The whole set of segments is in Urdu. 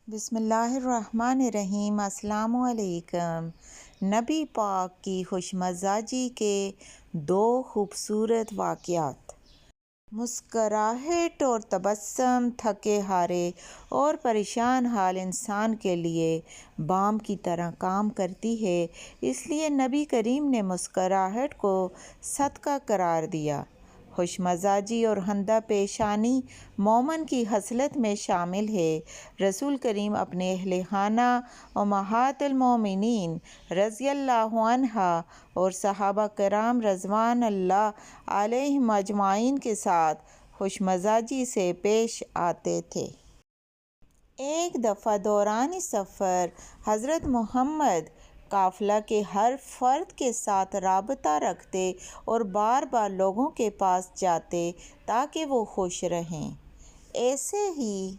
بسم اللہ الرحمن الرحیم۔ السلام علیکم۔ نبی پاک کی خوش مزاجی کے دو خوبصورت واقعات۔ مسکراہٹ اور تبسم تھکے ہارے اور پریشان حال انسان کے لیے بام کی طرح کام کرتی ہے، اس لیے نبی کریم نے مسکراہٹ کو صدقہ قرار دیا۔ خوش مزاجی اور ہندہ پیشانی مومن کی خصلت میں شامل ہے۔ رسول کریم اپنے اہل خانہ امہات المومنین رضی اللہ عنہا اور صحابہ کرام رضوان اللہ علیہم اجمعین کے ساتھ خوش مزاجی سے پیش آتے تھے۔ ایک دفعہ دوران سفر حضرت محمد قافلہ کے ہر فرد کے ساتھ رابطہ رکھتے اور بار بار لوگوں کے پاس جاتے تاکہ وہ خوش رہیں۔ ایسے ہی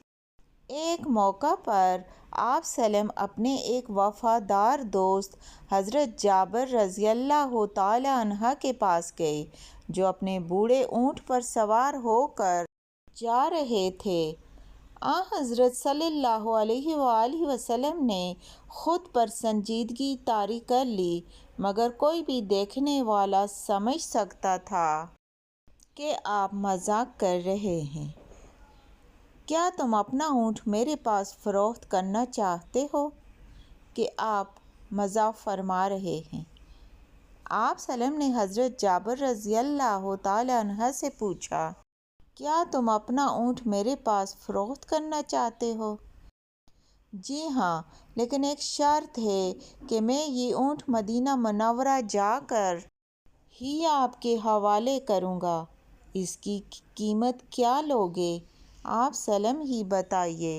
ایک موقع پر آپ ﷺ اپنے ایک وفادار دوست حضرت جابر رضی اللہ تعالی عنہ کے پاس گئے، جو اپنے بوڑھے اونٹ پر سوار ہو کر جا رہے تھے۔ حضرت صلی اللہ علیہ وآلہ وسلم نے خود پر سنجیدگی طاری کر لی، مگر کوئی بھی دیکھنے والا سمجھ سکتا تھا کہ آپ مذاق کر رہے ہیں۔ کیا تم اپنا اونٹ میرے پاس فروخت کرنا چاہتے ہو کہ آپ مذاق فرما رہے ہیں؟ آپ ﷺ نے حضرت جابر رضی اللہ تعالی عنہ سے پوچھا، کیا تم اپنا اونٹ میرے پاس فروخت کرنا چاہتے ہو؟ جی ہاں، لیکن ایک شرط ہے کہ میں یہ اونٹ مدینہ منورہ جا کر ہی آپ کے حوالے کروں گا۔ اس کی قیمت کیا لوگے؟ آپ ﷺ ہی بتائیے۔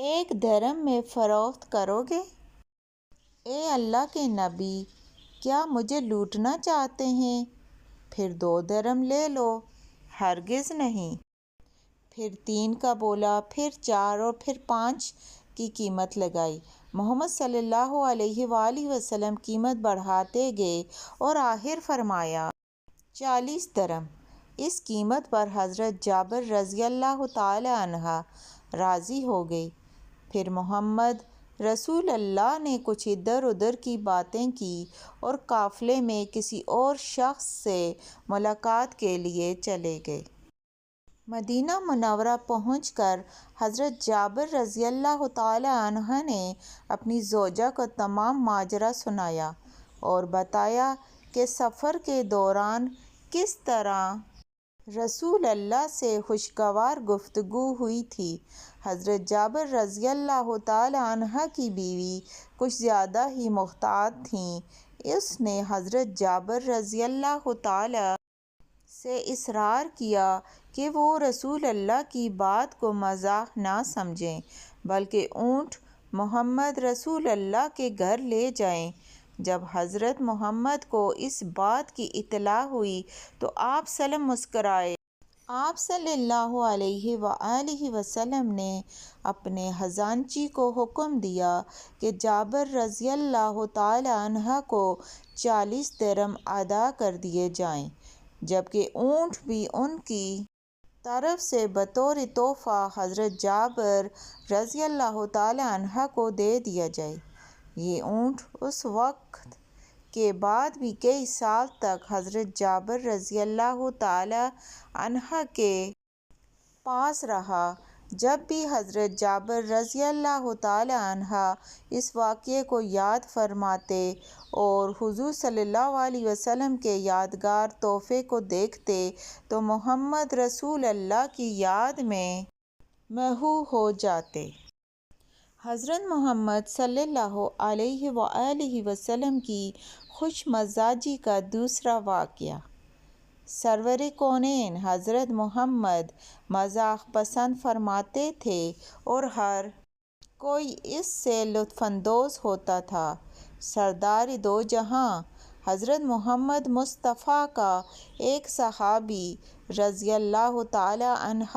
1 درہم میں فروخت کرو گے؟ اے اللہ کے نبی، کیا مجھے لوٹنا چاہتے ہیں؟ پھر 2 درہم لے لو۔ ہرگز نہیں۔ پھر 3 کا بولا، پھر 4 اور پھر 5 کی قیمت لگائی۔ محمد صلی اللہ علیہ وآلہ وسلم قیمت بڑھاتے گئے اور آخر فرمایا 40 درہم۔ اس قیمت پر حضرت جابر رضی اللہ تعالی عنہ راضی ہو گئے۔ پھر محمد رسول اللہ نے کچھ ادھر ادھر کی باتیں کی اور قافلے میں کسی اور شخص سے ملاقات کے لیے چلے گئے۔ مدینہ منورہ پہنچ کر حضرت جابر رضی اللہ تعالی عنہ نے اپنی زوجہ کو تمام ماجرا سنایا اور بتایا کہ سفر کے دوران کس طرح رسول اللہ سے خوشگوار گفتگو ہوئی تھی۔ حضرت جابر رضی اللہ تعالی عنہ کی بیوی کچھ زیادہ ہی محتاط تھیں۔ اس نے حضرت جابر رضی اللہ تعالی سے اصرار کیا کہ وہ رسول اللہ کی بات کو مزاح نہ سمجھیں، بلکہ اونٹ محمد رسول اللہ کے گھر لے جائیں۔ جب حضرت محمد کو اس بات کی اطلاع ہوئی تو آپ ﷺ مسکرائے۔ آپ صلی اللہ علیہ وآلہ وسلم نے اپنے خزانچی کو حکم دیا کہ جابر رضی اللہ تعالی عنہ کو 40 درہم ادا کر دیے جائیں، جبکہ اونٹ بھی ان کی طرف سے بطور تحفہ حضرت جابر رضی اللہ تعالی عنہ کو دے دیا جائے۔ یہ اونٹ اس وقت کے بعد بھی کئی سال تک حضرت جابر رضی اللہ تعالی عنہ کے پاس رہا۔ جب بھی حضرت جابر رضی اللہ تعالی عنہ اس واقعے کو یاد فرماتے اور حضور صلی اللہ علیہ وسلم کے یادگار تحفے کو دیکھتے تو محمد رسول اللہ کی یاد میں محو ہو جاتے۔ حضرت محمد صلی اللہ علیہ وآلہ وسلم کی خوش مزاجی کا دوسرا واقعہ۔ سرور کونین حضرت محمد مزاح پسند فرماتے تھے اور ہر کوئی اس سے لطف اندوز ہوتا تھا۔ سردار دو جہاں حضرت محمد مصطفیٰ کا ایک صحابی رضی اللہ تعالی عنہ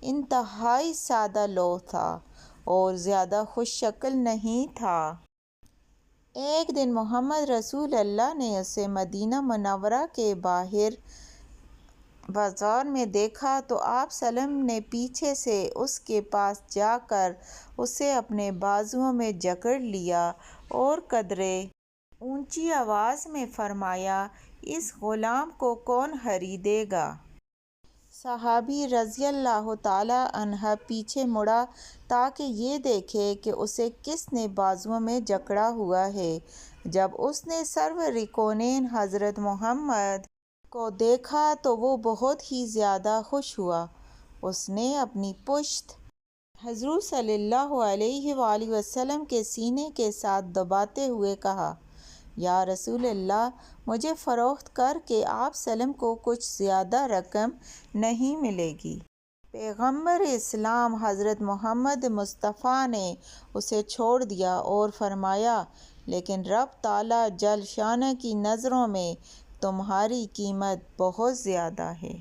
انتہائی سادہ لوح تھا اور زیادہ خوش شکل نہیں تھا۔ ایک دن محمد رسول اللہ نے اسے مدینہ منورہ کے باہر بازار میں دیکھا تو آپ سلم نے پیچھے سے اس کے پاس جا کر اسے اپنے بازوؤں میں جکڑ لیا اور قدرے اونچی آواز میں فرمایا، اس غلام کو کون خریدے گا؟ صحابی رضی اللہ تعالیٰ عنہ پیچھے مڑا تاکہ یہ دیکھے کہ اسے کس نے بازوؤں میں جکڑا ہوا ہے۔ جب اس نے سرور کونین حضرت محمد کو دیکھا تو وہ بہت ہی زیادہ خوش ہوا۔ اس نے اپنی پشت حضور صلی اللہ علیہ وآلہ وسلم کے سینے کے ساتھ دباتے ہوئے کہا، یا رسول اللہ، مجھے فروخت کر کے آپ سلم کو کچھ زیادہ رقم نہیں ملے گی؟ پیغمبر اسلام حضرت محمد مصطفیٰ نے اسے چھوڑ دیا اور فرمایا، لیکن رب تعالیٰ جل شانہ کی نظروں میں تمہاری قیمت بہت زیادہ ہے۔